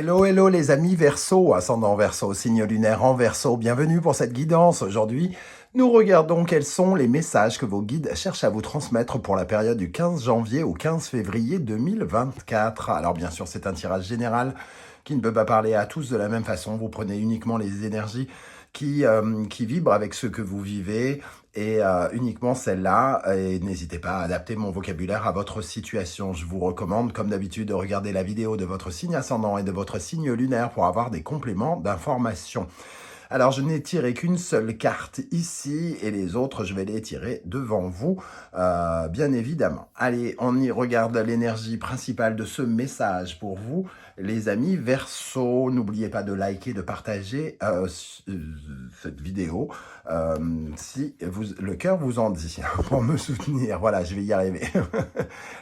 Hello, hello les amis Verseau, ascendant Verseau, signe lunaire en Verseau, bienvenue pour cette guidance. Aujourd'hui, nous regardons quels sont les messages que vos guides cherchent à vous transmettre pour la période du 15 janvier au 15 février 2024. Alors bien sûr, c'est un tirage général qui ne peut pas parler à tous de la même façon. Vous prenez uniquement les énergies qui vibrent avec ce que vous vivez et uniquement celle-là. Et n'hésitez pas à adapter mon vocabulaire à votre situation. Je vous recommande, comme d'habitude, de regarder la vidéo de votre signe ascendant et de votre signe lunaire pour avoir des compléments d'information. Alors, je n'ai tiré qu'une seule carte ici et les autres, je vais les tirer devant vous, bien évidemment. Allez, on y regarde l'énergie principale de ce message pour vous, les amis Verseau. N'oubliez pas de liker, de partager cette vidéo si le cœur vous en dit, pour me soutenir. Voilà, je vais y arriver.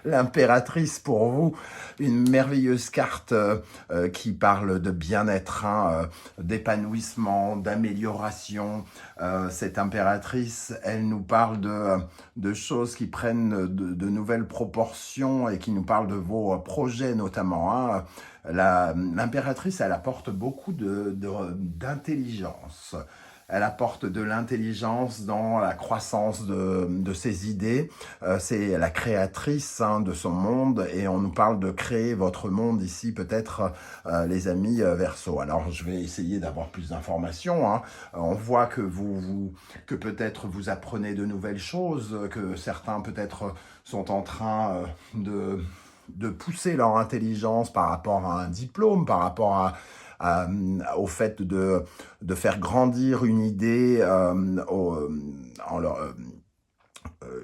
L'impératrice pour vous, une merveilleuse carte qui parle de bien-être, d'épanouissement, d'amélioration. Cette impératrice, elle nous parle de choses qui prennent de nouvelles proportions et qui nous parlent de vos projets notamment. L'impératrice, elle apporte beaucoup d'intelligence. Elle apporte de l'intelligence dans la croissance de ses idées. C'est la créatrice de son monde et on nous parle de créer votre monde ici, peut-être les amis Verseau. Alors, je vais essayer d'avoir plus d'informations. On voit que que peut-être vous apprenez de nouvelles choses, que certains peut-être sont en train de pousser leur intelligence par rapport à un diplôme, par rapport au fait de faire grandir une idée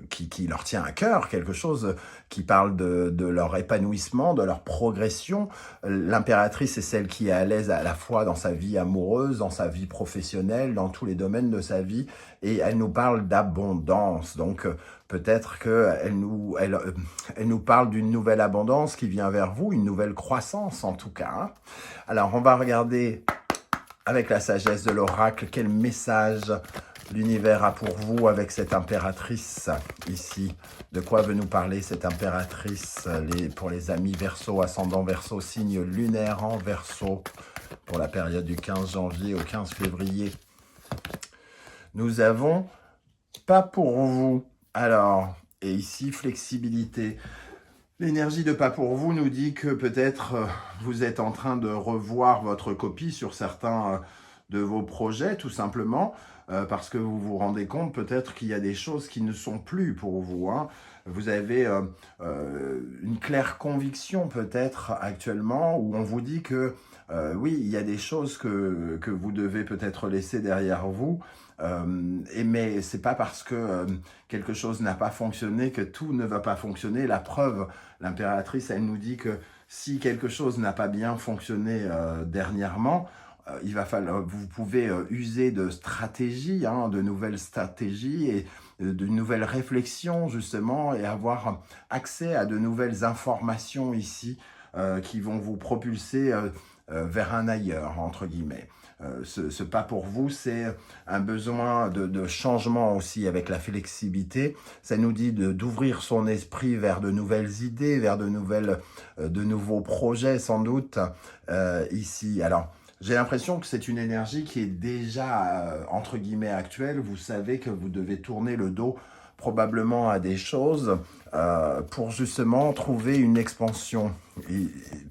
qui leur tient à cœur, quelque chose qui parle de leur épanouissement, de leur progression. L'impératrice est celle qui est à l'aise à la fois dans sa vie amoureuse, dans sa vie professionnelle, dans tous les domaines de sa vie, et elle nous parle d'abondance. Donc peut-être qu'elle nous parle d'une nouvelle abondance qui vient vers vous, une nouvelle croissance en tout cas. Alors on va regarder avec la sagesse de l'oracle quel message l'univers a pour vous avec cette impératrice ici. De quoi veut nous parler cette impératrice pour les amis Verseau, ascendant Verseau, signe lunaire en Verseau, pour la période du 15 janvier au 15 février. Nous avons pas pour vous. Alors, et ici, flexibilité. L'énergie de pas pour vous nous dit que peut-être vous êtes en train de revoir votre copie sur certains de vos projets, tout simplement, parce que vous vous rendez compte peut-être qu'il y a des choses qui ne sont plus pour vous. Vous avez une claire conviction peut-être actuellement où on vous dit que oui, il y a des choses que vous devez peut-être laisser derrière vous, mais c'est pas parce que quelque chose n'a pas fonctionné que tout ne va pas fonctionner. La preuve, l'impératrice, elle nous dit que si quelque chose n'a pas bien fonctionné dernièrement, il va falloir, vous pouvez user de stratégies, de nouvelles stratégies et de nouvelles réflexions justement, et avoir accès à de nouvelles informations ici qui vont vous propulser vers un ailleurs, entre guillemets. Ce pas pour vous, c'est un besoin de changement aussi avec la flexibilité. Ça nous dit d'ouvrir son esprit vers de nouvelles idées, vers de nouveaux projets sans doute ici. Alors, j'ai l'impression que c'est une énergie qui est déjà, entre guillemets, actuelle. Vous savez que vous devez tourner le dos probablement à des choses pour justement trouver une expansion.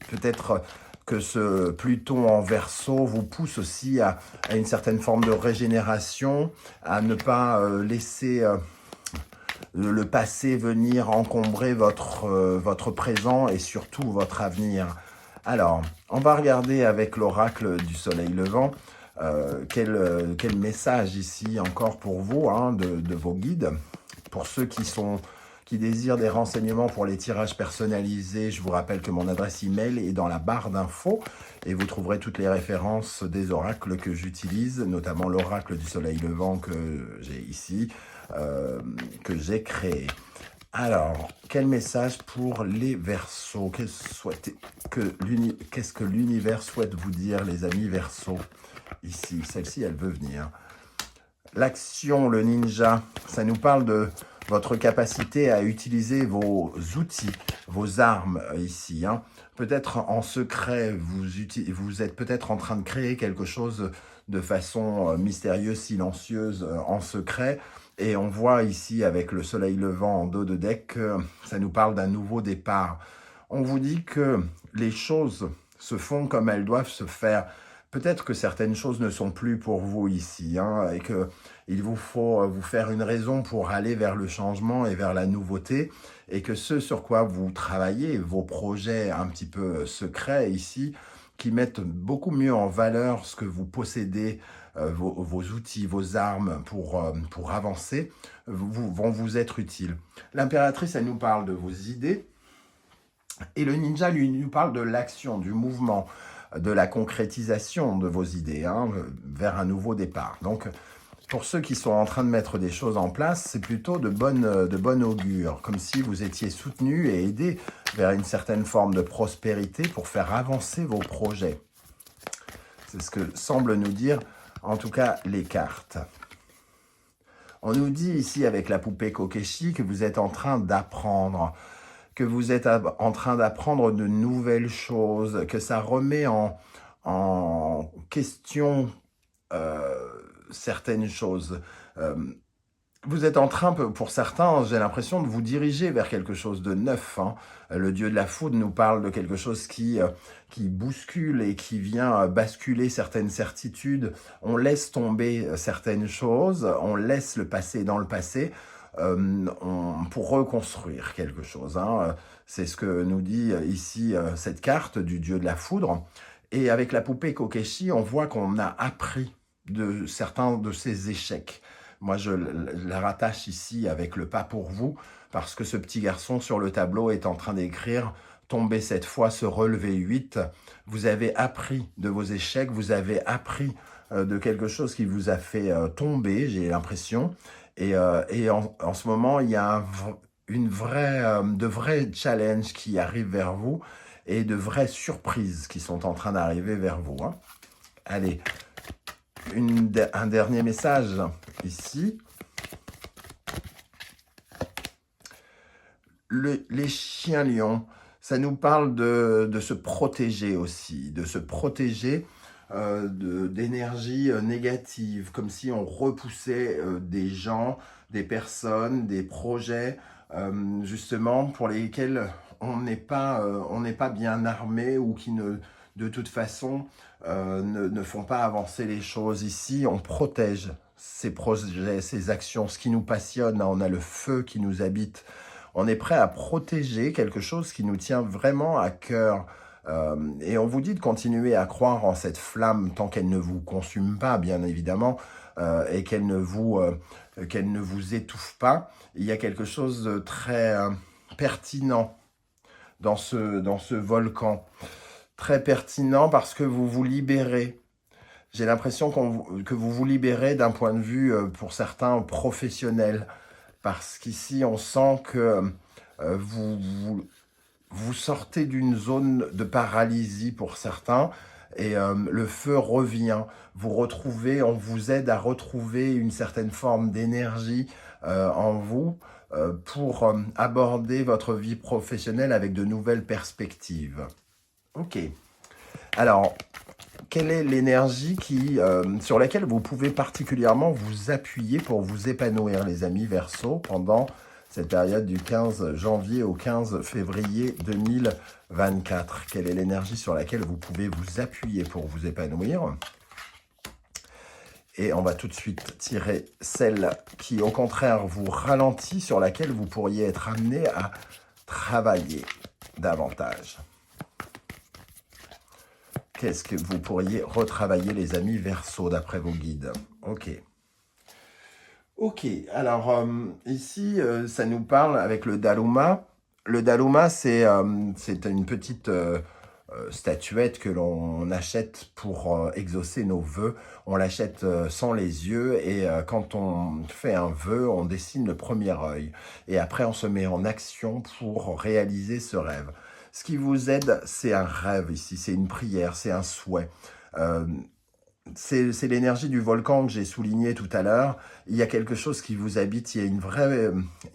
Peut-être que ce Pluton en Verseau vous pousse aussi à une certaine forme de régénération, à ne pas laisser le passé venir encombrer votre présent et surtout votre avenir. Alors, on va regarder avec l'oracle du soleil levant quel message ici encore pour vous, de vos guides. Pour ceux qui désirent des renseignements pour les tirages personnalisés, je vous rappelle que mon adresse email est dans la barre d'infos et vous trouverez toutes les références des oracles que j'utilise, notamment l'oracle du soleil levant que j'ai ici, que j'ai créé. Alors, quel message pour les Verseaux? Qu'est-ce que l'univers souhaite vous dire, les amis Verseaux? Ici, celle-ci, elle veut venir. L'action, le ninja, ça nous parle votre capacité à utiliser vos outils, vos armes ici. Hein. Peut-être en secret, vous êtes peut-être en train de créer quelque chose de façon mystérieuse, silencieuse, en secret. Et on voit ici, avec le soleil levant en dos de deck, que ça nous parle d'un nouveau départ. On vous dit que les choses se font comme elles doivent se faire. Peut-être que certaines choses ne sont plus pour vous ici, hein, et qu'il vous faut vous faire une raison pour aller vers le changement et vers la nouveauté, et que ce sur quoi vous travaillez, vos projets un petit peu secrets ici, qui mettent beaucoup mieux en valeur ce que vous possédez, vos outils, vos armes pour avancer, vont vous être utiles. L'impératrice, elle nous parle de vos idées, et le ninja, lui, nous parle de l'action, du mouvement, de la concrétisation de vos idées, hein, vers un nouveau départ. Donc, pour ceux qui sont en train de mettre des choses en place, c'est plutôt de bonne augure, comme si vous étiez soutenu et aidé vers une certaine forme de prospérité pour faire avancer vos projets. C'est ce que semblent nous dire, en tout cas, les cartes. On nous dit ici, avec la poupée Kokeshi, que vous êtes en train d'apprendre, que vous êtes en train d'apprendre de nouvelles choses, que ça remet en question certaines choses. Vous êtes en train, pour certains, j'ai l'impression de vous diriger vers quelque chose de neuf. Hein. Le dieu de la foudre nous parle de quelque chose qui bouscule et qui vient basculer certaines certitudes. On laisse tomber certaines choses, on laisse le passé dans le passé, pour reconstruire quelque chose. Hein. C'est ce que nous dit ici cette carte du dieu de la foudre. Et avec la poupée Kokeshi, on voit qu'on a appris de certains de ces échecs. Moi, je la rattache ici avec le pas pour vous, parce que ce petit garçon sur le tableau est en train d'écrire « Tomber cette fois, se relever 8 ». Vous avez appris de vos échecs, vous avez appris de quelque chose qui vous a fait tomber, j'ai l'impression. Et en ce moment, il y a de vrais challenges qui arrivent vers vous et de vraies surprises qui sont en train d'arriver vers vous. Hein. Allez, un dernier message ici. Les chiens lions, ça nous parle de se protéger aussi, de se protéger d'énergie négative, comme si on repoussait des gens, des personnes, des projets, justement pour lesquels on n'est pas bien armé ou qui de toute façon ne font pas avancer les choses. Ici, on protège ces projets, ces actions, ce qui nous passionne. On a le feu qui nous habite. On est prêt à protéger quelque chose qui nous tient vraiment à cœur. Et on vous dit de continuer à croire en cette flamme tant qu'elle ne vous consume pas, bien évidemment, et qu'elle ne vous étouffe pas. Il y a quelque chose de très pertinent dans ce volcan. Très pertinent parce que vous vous libérez. J'ai l'impression que vous vous libérez d'un point de vue, pour certains, professionnel. Parce qu'ici, on sent que vous sortez d'une zone de paralysie pour certains et le feu revient. On vous aide à retrouver une certaine forme d'énergie en vous pour aborder votre vie professionnelle avec de nouvelles perspectives. Ok. Alors, quelle est l'énergie sur laquelle vous pouvez particulièrement vous appuyer pour vous épanouir, les amis Verseau, pendant cette période du 15 janvier au 15 février 2024? Quelle est l'énergie sur laquelle vous pouvez vous appuyer pour vous épanouir? Et on va tout de suite tirer celle qui, au contraire, vous ralentit, sur laquelle vous pourriez être amené à travailler davantage. Qu'est-ce que vous pourriez retravailler, les amis Verseau, d'après vos guides? Ok. Ok, alors ici, ça nous parle avec le Daruma. Le Daruma, c'est une petite statuette que l'on achète pour exaucer nos vœux. On l'achète sans les yeux et quand on fait un vœu, on dessine le premier œil. Et après, on se met en action pour réaliser ce rêve. Ce qui vous aide, c'est un rêve ici, c'est une prière, c'est un souhait. c'est l'énergie du volcan que j'ai souligné tout à l'heure. Il y a quelque chose qui vous habite, il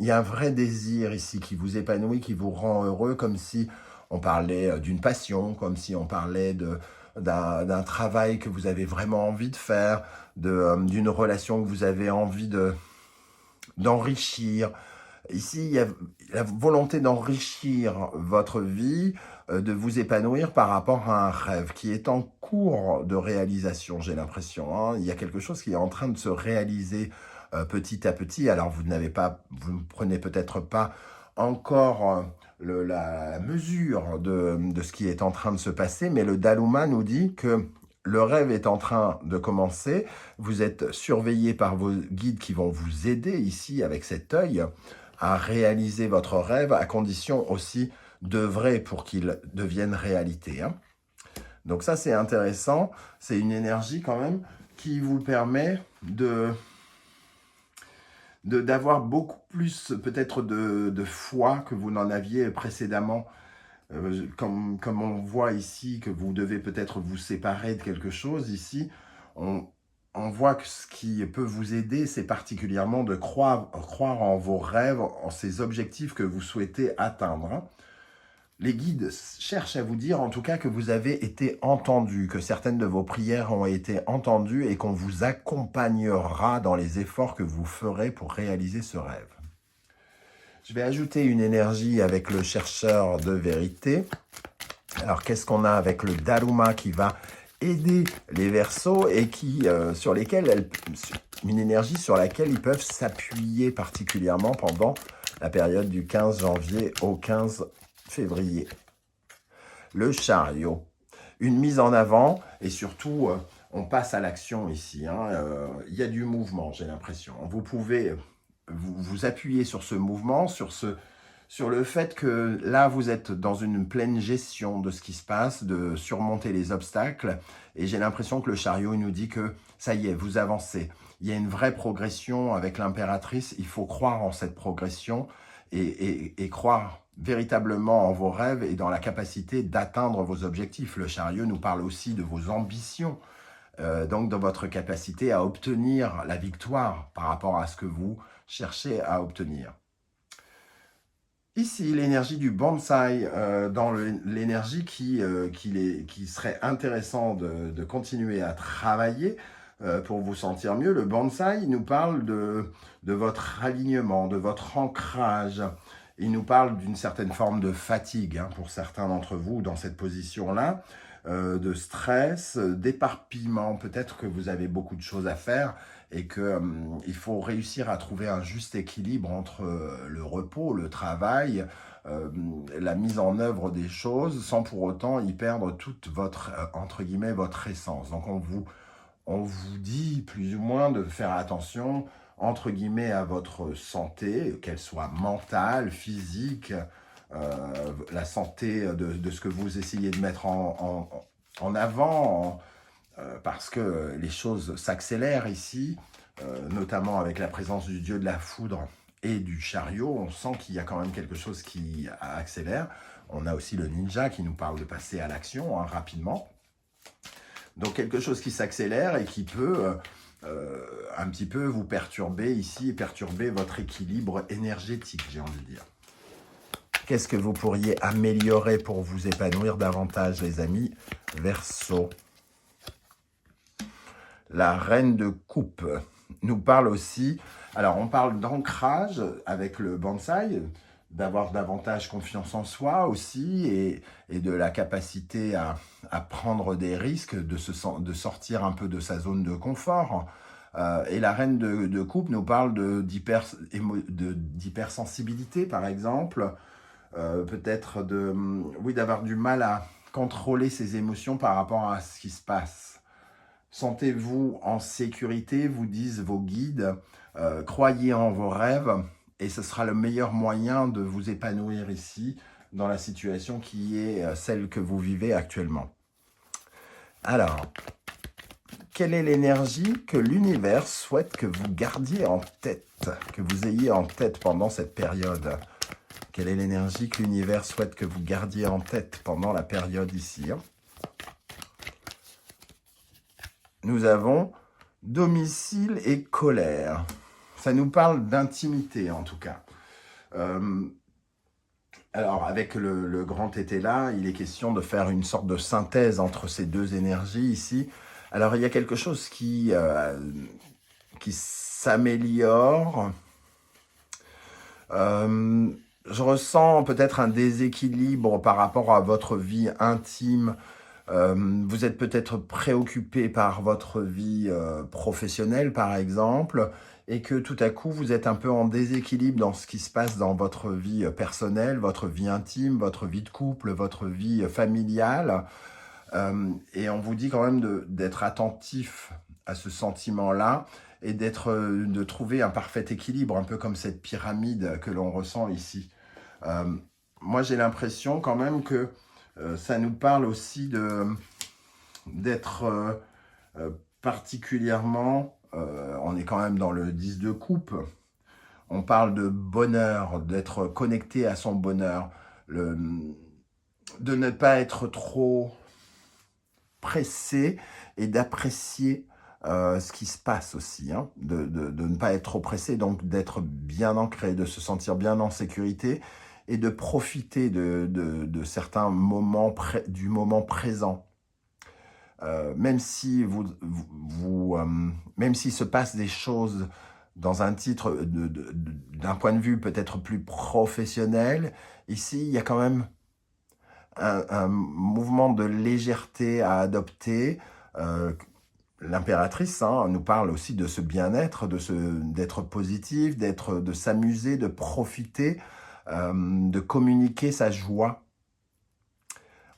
y a un vrai désir ici qui vous épanouit, qui vous rend heureux, comme si on parlait d'une passion, comme si on parlait d'un travail que vous avez vraiment envie de faire, d'une relation que vous avez envie d'enrichir. Ici, il y a la volonté d'enrichir votre vie, de vous épanouir par rapport à un rêve qui est en cours de réalisation, j'ai l'impression, hein. Il y a quelque chose qui est en train de se réaliser petit à petit. Alors, vous ne prenez peut-être pas encore la mesure de ce qui est en train de se passer, mais le Daluma nous dit que le rêve est en train de commencer. Vous êtes surveillé par vos guides qui vont vous aider ici avec cet œil à réaliser votre rêve, à condition aussi d'œuvrer pour qu'il devienne réalité, hein. Donc ça, c'est intéressant. C'est une énergie quand même qui vous permet d'avoir beaucoup plus peut-être de foi que vous n'en aviez précédemment. Comme on voit ici que vous devez peut-être vous séparer de quelque chose ici, on voit que ce qui peut vous aider, c'est particulièrement de croire en vos rêves, en ces objectifs que vous souhaitez atteindre, hein. Les guides cherchent à vous dire en tout cas que vous avez été entendu, que certaines de vos prières ont été entendues et qu'on vous accompagnera dans les efforts que vous ferez pour réaliser ce rêve. Je vais ajouter une énergie avec le chercheur de vérité. Alors, qu'est-ce qu'on a avec le Daruma qui va aider les Verseaux et une énergie sur laquelle ils peuvent s'appuyer particulièrement pendant la période du 15 janvier au 15 février. Le chariot, une mise en avant et surtout, on passe à l'action ici, hein. Il y a du mouvement, j'ai l'impression. Vous pouvez vous appuyer sur ce mouvement, sur le fait que là, vous êtes dans une pleine gestion de ce qui se passe, de surmonter les obstacles. Et j'ai l'impression que le chariot nous dit que ça y est, vous avancez. Il y a une vraie progression avec l'impératrice. Il faut croire en cette progression et croire véritablement en vos rêves et dans la capacité d'atteindre vos objectifs. Le chariot nous parle aussi de vos ambitions, donc de votre capacité à obtenir la victoire par rapport à ce que vous cherchez à obtenir. Ici, l'énergie du bonsaï, dans l'énergie qui serait intéressant de continuer à travailler pour vous sentir mieux. Le bonsaï nous parle de votre alignement, de votre ancrage. Il nous parle d'une certaine forme de fatigue, hein, pour certains d'entre vous dans cette position-là, de stress, d'éparpillement. Peut-être que vous avez beaucoup de choses à faire et qu'il faut réussir à trouver un juste équilibre entre le repos, le travail, la mise en œuvre des choses, sans pour autant y perdre toute votre, entre guillemets, votre essence. Donc on vous dit plus ou moins de faire attention, entre guillemets, à votre santé, qu'elle soit mentale, physique, la santé de ce que vous essayez de mettre en avant, parce que les choses s'accélèrent ici, notamment avec la présence du dieu de la foudre et du chariot. On sent qu'il y a quand même quelque chose qui accélère. On a aussi le ninja qui nous parle de passer à l'action, hein, rapidement. Donc quelque chose qui s'accélère et qui peut un petit peu vous perturber ici, perturber votre équilibre énergétique, j'ai envie de dire. Qu'est-ce que vous pourriez améliorer pour vous épanouir davantage, les amis Verseau? La reine de coupe nous parle aussi, alors on parle d'ancrage avec le bonsaï, d'avoir davantage confiance en soi aussi et de la capacité à prendre des risques, de sortir un peu de sa zone de confort. Et la reine de coupe nous parle d'hypersensibilité, par exemple, peut-être d'avoir du mal à contrôler ses émotions par rapport à ce qui se passe. Sentez-vous en sécurité, vous disent vos guides, croyez en vos rêves et ce sera le meilleur moyen de vous épanouir ici dans la situation qui est celle que vous vivez actuellement. Alors, quelle est l'énergie que l'univers souhaite que vous gardiez en tête, que vous ayez en tête pendant cette période? Quelle est l'énergie que l'univers souhaite que vous gardiez en tête pendant la période ici, hein? nous avons domicile et colère. Ça nous parle d'intimité, en tout cas. Alors, avec le grand été là, il est question de faire une sorte de synthèse entre ces deux énergies ici. Alors, il y a quelque chose qui s'améliore. Je ressens peut-être un déséquilibre par rapport à votre vie intime. Vous êtes peut-être préoccupé par votre vie professionnelle, par exemple, et que tout à coup, vous êtes un peu en déséquilibre dans ce qui se passe dans votre vie personnelle, votre vie intime, votre vie de couple, votre vie familiale. Et on vous dit quand même d'être attentif à ce sentiment-là et de trouver un parfait équilibre, un peu comme cette pyramide que l'on ressent ici. Moi, j'ai l'impression quand même que ça nous parle aussi d'être particulièrement, on est quand même dans le 10 de coupe, on parle de bonheur, d'être connecté à son bonheur, de ne pas être trop pressé et d'apprécier ce qui se passe aussi, hein, de ne pas être trop pressé, donc d'être bien ancré, de se sentir bien en sécurité et de profiter de certains moments du moment présent. Même si même s'il se passe des choses dans un titre d'un point de vue peut-être plus professionnel, ici, il y a quand même un mouvement de légèreté à adopter. L'impératrice nous parle aussi de ce bien-être, d'être positif, de s'amuser, de profiter, de communiquer sa joie.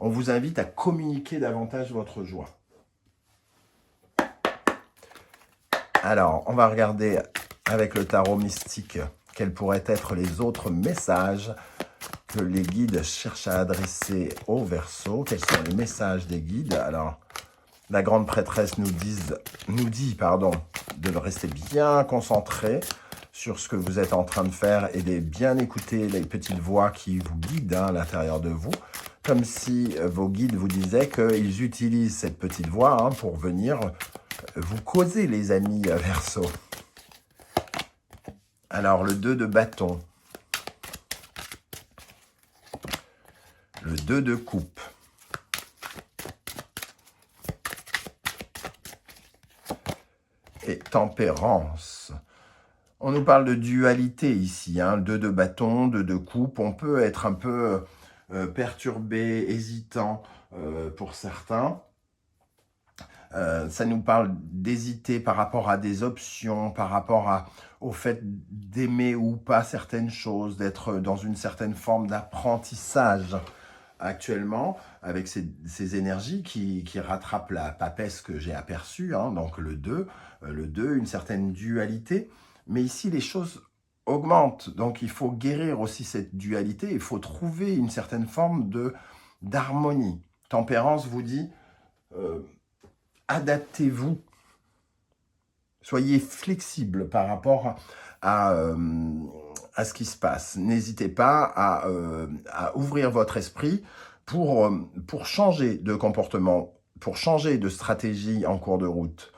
On vous invite à communiquer davantage votre joie. Alors, on va regarder avec le tarot mystique quels pourraient être les autres messages que les guides cherchent à adresser au Verseau. Quels sont les messages des guides? Alors, la grande prêtresse nous dit de rester bien concentré sur ce que vous êtes en train de faire et de bien écouter les petites voix qui vous guident à l'intérieur de vous, comme si vos guides vous disaient qu'ils utilisent cette petite voix pour venir vous causer, les amis Verseau. Alors, le 2 de bâton, le 2 de coupe, et tempérance. On nous parle de dualité ici, 2 de bâton, 2 de coupe. On peut être un peu perturbé, hésitant pour certains. Ça nous parle d'hésiter par rapport à des options, par rapport au fait d'aimer ou pas certaines choses, d'être dans une certaine forme d'apprentissage actuellement, avec ces énergies qui rattrapent la papesse que j'ai aperçue, donc le 2, une certaine dualité. Mais ici, les choses augmentent, donc il faut guérir aussi cette dualité, il faut trouver une certaine forme d'harmonie. Tempérance vous dit, adaptez-vous, soyez flexible par rapport à ce qui se passe. N'hésitez pas à ouvrir votre esprit pour changer de comportement, pour changer de stratégie en cours de route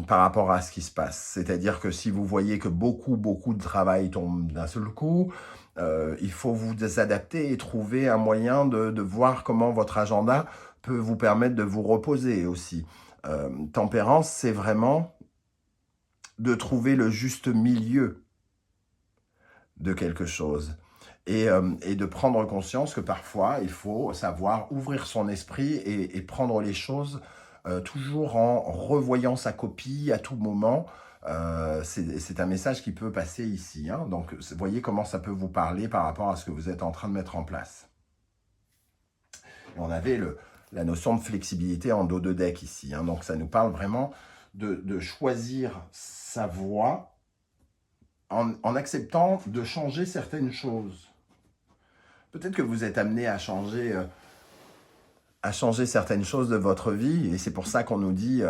par rapport à ce qui se passe. C'est-à-dire que si vous voyez que beaucoup de travail tombe d'un seul coup, il faut vous adapter et trouver un moyen de voir comment votre agenda peut vous permettre de vous reposer aussi. Tempérance, c'est vraiment de trouver le juste milieu de quelque chose et de prendre conscience que parfois il faut savoir ouvrir son esprit et prendre les choses toujours en revoyant sa copie à tout moment. C'est un message qui peut passer ici, donc voyez comment ça peut vous parler par rapport à ce que vous êtes en train de mettre en place. Et on avait la notion de flexibilité en dos de deck ici, donc ça nous parle vraiment de choisir sa voie en acceptant de changer certaines choses. Peut-être que vous êtes amené à changer certaines choses de votre vie, et c'est pour ça qu'on nous dit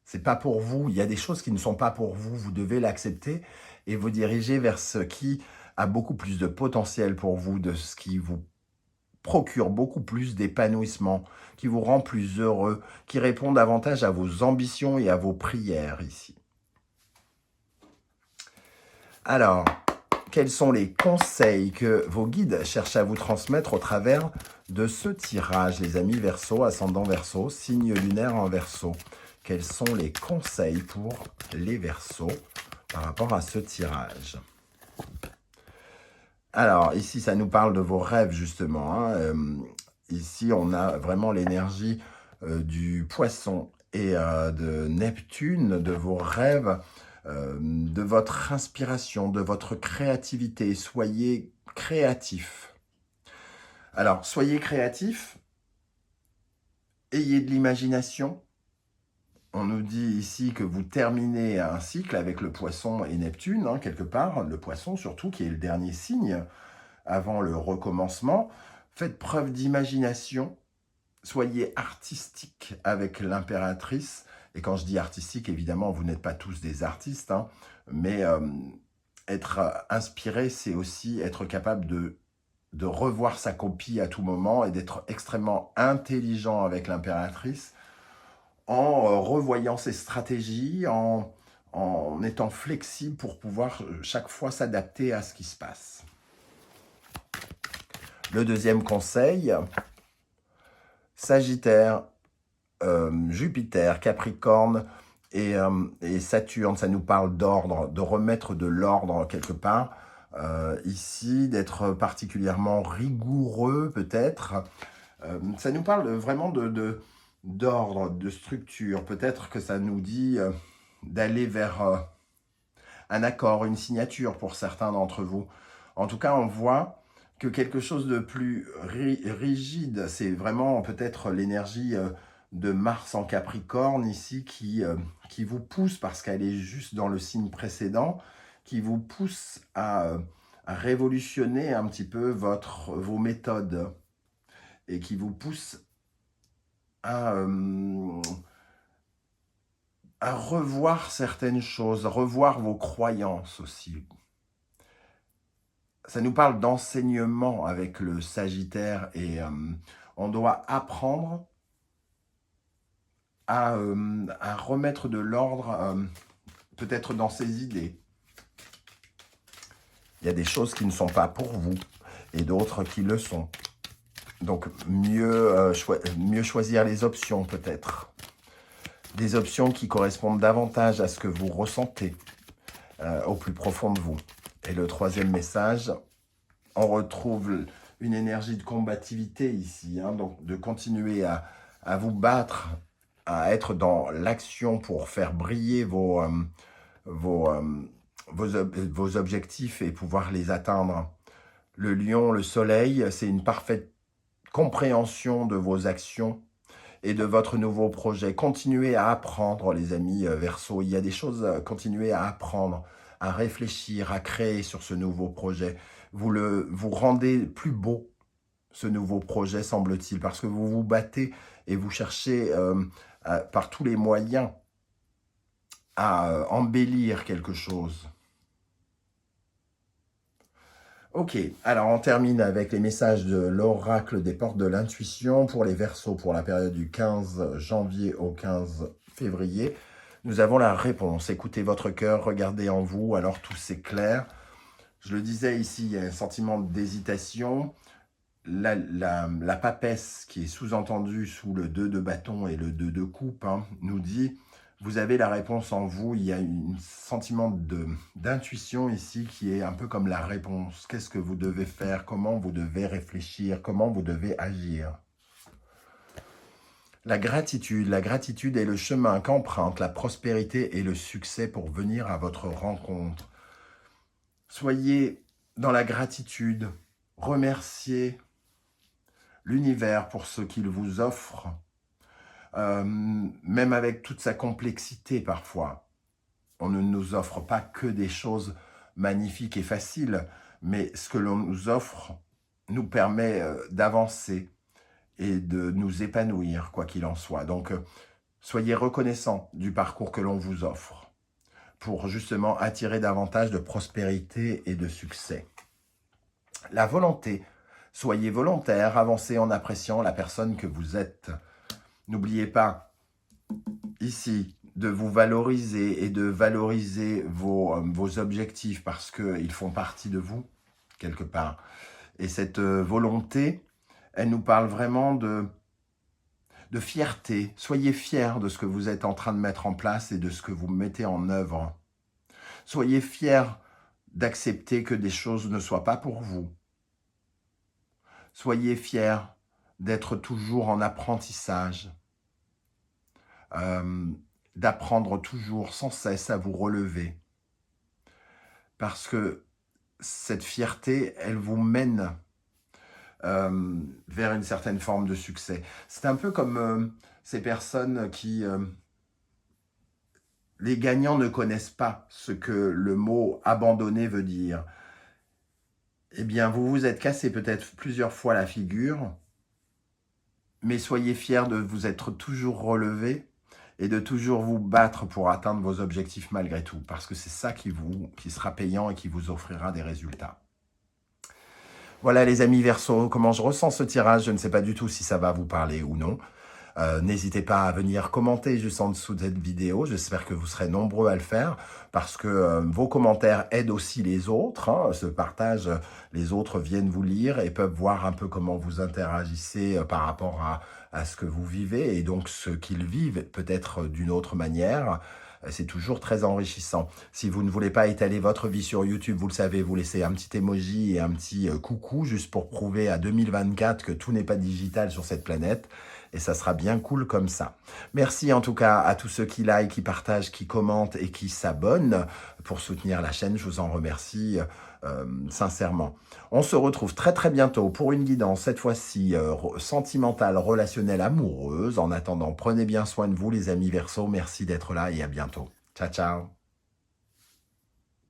c'est pas pour vous. Il y a des choses qui ne sont pas pour vous, vous devez l'accepter et vous diriger vers ce qui a beaucoup plus de potentiel pour vous, de ce qui vous procure beaucoup plus d'épanouissement, qui vous rend plus heureux, qui répond davantage à vos ambitions et à vos prières ici. Alors, quels sont les conseils que vos guides cherchent à vous transmettre au travers de ce tirage, les amis Verseau, ascendant Verseau, signe lunaire en Verseau? Quels sont les conseils pour les Verseaux par rapport à ce tirage? Alors, ici, ça nous parle de vos rêves, justement. Ici, on a vraiment l'énergie du poisson et de Neptune, de vos rêves, de votre inspiration, de votre créativité. Soyez créatifs. Alors, soyez créatifs, ayez de l'imagination. On nous dit ici que vous terminez un cycle avec le poisson et Neptune, quelque part, le poisson surtout, qui est le dernier signe avant le recommencement. Faites preuve d'imagination, soyez artistique avec l'impératrice. Et quand je dis artistique, évidemment, vous n'êtes pas tous des artistes, mais être inspiré, c'est aussi être capable de revoir sa copie à tout moment et d'être extrêmement intelligent avec l'impératrice en revoyant ses stratégies, en étant flexible pour pouvoir chaque fois s'adapter à ce qui se passe. Le deuxième conseil, Sagittaire, Jupiter, Capricorne et Saturne, ça nous parle d'ordre, de remettre de l'ordre quelque part. Ici, d'être particulièrement rigoureux peut-être. Ça nous parle vraiment d'ordre, de structure. Peut-être que ça nous dit d'aller vers un accord, une signature pour certains d'entre vous. En tout cas, on voit que quelque chose de plus rigide, c'est vraiment peut-être l'énergie de Mars en Capricorne ici qui vous pousse, parce qu'elle est juste dans le signe précédent, qui vous pousse à révolutionner un petit peu vos méthodes et qui vous pousse à revoir certaines choses, revoir vos croyances aussi. Ça nous parle d'enseignement avec le Sagittaire et on doit apprendre à remettre de l'ordre peut-être dans ses idées. Il y a des choses qui ne sont pas pour vous et d'autres qui le sont. Donc mieux choisir les options peut-être. Des options qui correspondent davantage à ce que vous ressentez au plus profond de vous. Et le troisième message, on retrouve une énergie de combativité ici, donc de continuer à vous battre, à être dans l'action pour faire briller vos objectifs et pouvoir les atteindre. Le lion, le soleil, c'est une parfaite compréhension de vos actions et de votre nouveau projet. Continuez à apprendre, les amis Verseau. Il y a des choses à continuer à apprendre, à réfléchir, à créer sur ce nouveau projet. Vous rendez plus beau ce nouveau projet, semble-t-il, parce que vous vous battez et vous cherchez par tous les moyens à embellir quelque chose. Ok, alors on termine avec les messages de l'oracle des portes de l'intuition pour les Verseaux pour la période du 15 janvier au 15 février. Nous avons la réponse. Écoutez votre cœur, regardez en vous, alors tout s'éclaire. Je le disais ici, il y a un sentiment d'hésitation. La papesse qui est sous-entendue sous le 2 de bâton et le 2 de coupe nous dit... Vous avez la réponse en vous, il y a un sentiment d'intuition ici qui est un peu comme la réponse. Qu'est-ce que vous devez faire? Comment vous devez réfléchir? Comment vous devez agir? La gratitude est le chemin qu'emprunte la prospérité et le succès pour venir à votre rencontre. Soyez dans la gratitude, remerciez l'univers pour ce qu'il vous offre. Même avec toute sa complexité parfois. On ne nous offre pas que des choses magnifiques et faciles, mais ce que l'on nous offre nous permet d'avancer et de nous épanouir, quoi qu'il en soit. Donc, soyez reconnaissants du parcours que l'on vous offre pour justement attirer davantage de prospérité et de succès. La volonté, Soyez volontaire, avancez en appréciant la personne que vous êtes. N'oubliez pas, ici, de vous valoriser et de valoriser vos objectifs parce qu'ils font partie de vous, quelque part. Et cette volonté, elle nous parle vraiment de fierté. Soyez fiers de ce que vous êtes en train de mettre en place et de ce que vous mettez en œuvre. Soyez fiers d'accepter que des choses ne soient pas pour vous. Soyez fiers d'être toujours en apprentissage, d'apprendre toujours sans cesse à vous relever. Parce que cette fierté, elle vous mène vers une certaine forme de succès. C'est un peu comme ces personnes qui... les gagnants ne connaissent pas ce que le mot « abandonner » veut dire. Eh bien, vous vous êtes cassé peut-être plusieurs fois la figure, mais soyez fiers de vous être toujours relevé et de toujours vous battre pour atteindre vos objectifs malgré tout, parce que c'est ça qui sera payant et qui vous offrira des résultats. Voilà les amis Verseau, comment je ressens ce tirage, je ne sais pas du tout si ça va vous parler ou non. N'hésitez pas à venir commenter juste en dessous de cette vidéo. J'espère que vous serez nombreux à le faire parce que vos commentaires aident aussi les autres. Ce partage, les autres viennent vous lire et peuvent voir un peu comment vous interagissez par rapport à ce que vous vivez et donc ce qu'ils vivent peut-être d'une autre manière. C'est toujours très enrichissant. Si vous ne voulez pas étaler votre vie sur YouTube, vous le savez, vous laissez un petit emoji et un petit coucou juste pour prouver à 2024 que tout n'est pas digital sur cette planète. Et ça sera bien cool comme ça. Merci en tout cas à tous ceux qui like, qui partagent, qui commentent et qui s'abonnent pour soutenir la chaîne. Je vous en remercie sincèrement. On se retrouve très très bientôt pour une guidance, cette fois-ci sentimentale, relationnelle, amoureuse. En attendant, prenez bien soin de vous les amis Verseau. Merci d'être là et à bientôt. Ciao, ciao.